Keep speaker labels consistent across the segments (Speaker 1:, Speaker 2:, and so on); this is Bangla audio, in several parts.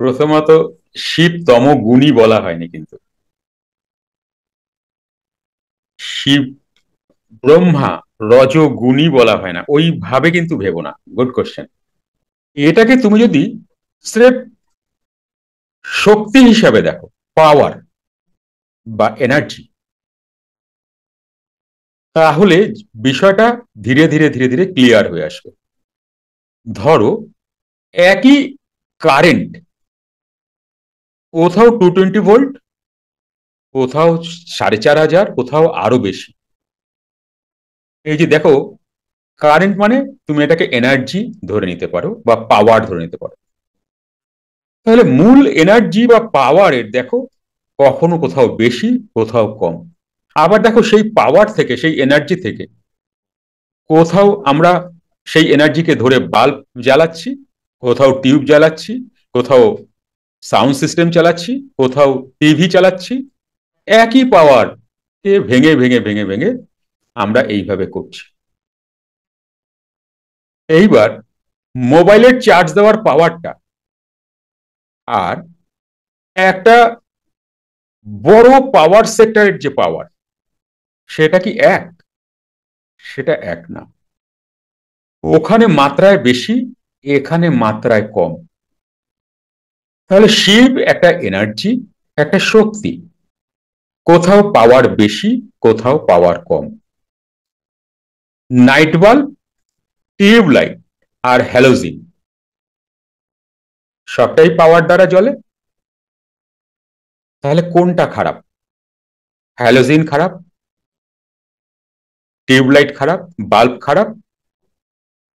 Speaker 1: প্রথমত শিব তমগুণী বলা হয়নি, কিন্তু শিব ব্রহ্মা রজগুণী বলা হয় না, ওইভাবে কিন্তু ভেবো না। Good question. এটাকে তুমি যদি স্রেফ শক্তি হিসাবে দেখো, পাওয়ার বা এনার্জি, তাহলে বিষয়টা ধীরে ধীরে ধীরে ধীরে ক্লিয়ার হয়ে আসবে। ধরো একই কারেন্ট, কোথাও 220 ভোল্ট, কোথাও 4,500, কোথাও আরো বেশি। এই যে দেখো, কারেন্ট মানে তুমি এটাকে এনার্জি ধরে নিতে পারো বা পাওয়ার ধরে নিতে পারো। তাহলে মূল এনার্জি বা পাওয়ারের দেখো কখনো কোথাও বেশি, কোথাও কম। আবার দেখো সেই পাওয়ার থেকে, সেই এনার্জি থেকে কোথাও আমরা সেই এনার্জিকে ধরে বাল্ব জ্বালাচ্ছি, কোথাও টিউব জ্বালাচ্ছি, কোথাও সাউন্ড সিস্টেম চালাচ্ছি, কোথাও টিভি চালাচ্ছি। একই পাওয়ার কে ভেঙে ভেঙে ভেঙে ভেঙে আমরা এইভাবে করছি। এইবার মোবাইলের চার্জ দেওয়ার পাওয়ারটা আর একটা বড় পাওয়ার সেক্টরের যে পাওয়ার, সেটা কি এক? সেটা এক না। ওখানে মাত্রায় বেশি, এখানে মাত্রায় কম। তাহলে শিব একটা এনার্জি, একটা শক্তি, কোথাও পাওয়ার বেশি, কোথাও পাওয়ার কম। নাইট বাল্ব, টিউব লাইট আর হ্যালোজিন সবটাই পাওয়ার দ্বারা জ্বলে। তাহলে কোনটা খারাপ? হ্যালোজিন খারাপ, টিউব লাইট খারাপ, বাল্ব খারাপ,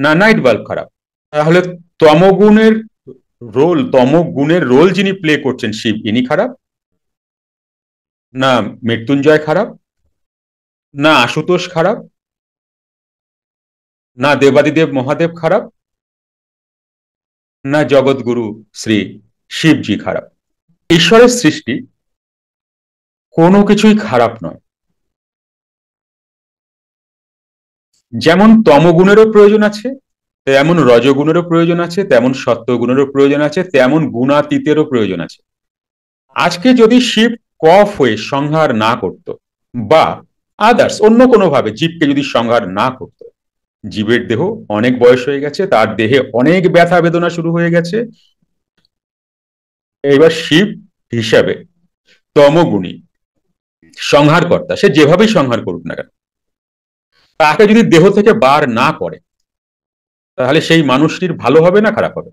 Speaker 1: না নাইট বাল্ব খারাপ? তাহলে তমগুণের রোল যিনি প্লে করছেন শিব, ইনি খারাপ? না মৃত্যুঞ্জয় খারাপ, না আশুতোষ খারাপ, না দেবাদিদেব মহাদেব খারাপ, না জগৎগুরু শ্রী শিবজি খারাপ? ঈশ্বরের সৃষ্টি কোনো কিছুই খারাপ নয়। যেমন তমগুণেরও প্রয়োজন আছে, তেমন রজগুণেরও প্রয়োজন আছে, তেমন সত্যগুণেরও প্রয়োজন আছে, তেমন গুণাতীতেরও প্রয়োজন আছে। আজকে যদি শিব কফ হয়ে সংহার না করত, বা আদার্স অন্য কোনো ভাবে জীবকে যদি সংহার না করত, জীবের দেহ অনেক বয়স হয়ে গেছে, তার দেহে অনেক ব্যথা বেদনা শুরু হয়ে গেছে। এবার শিব হিসাবে তমগুণী সংহারকর্তা, সে যেভাবেই সংহার করুক না কেন, তাকে যদি দেহ থেকে বার না করে, তাহলে সেই মানুষটির ভালো হবে না খারাপ হবে?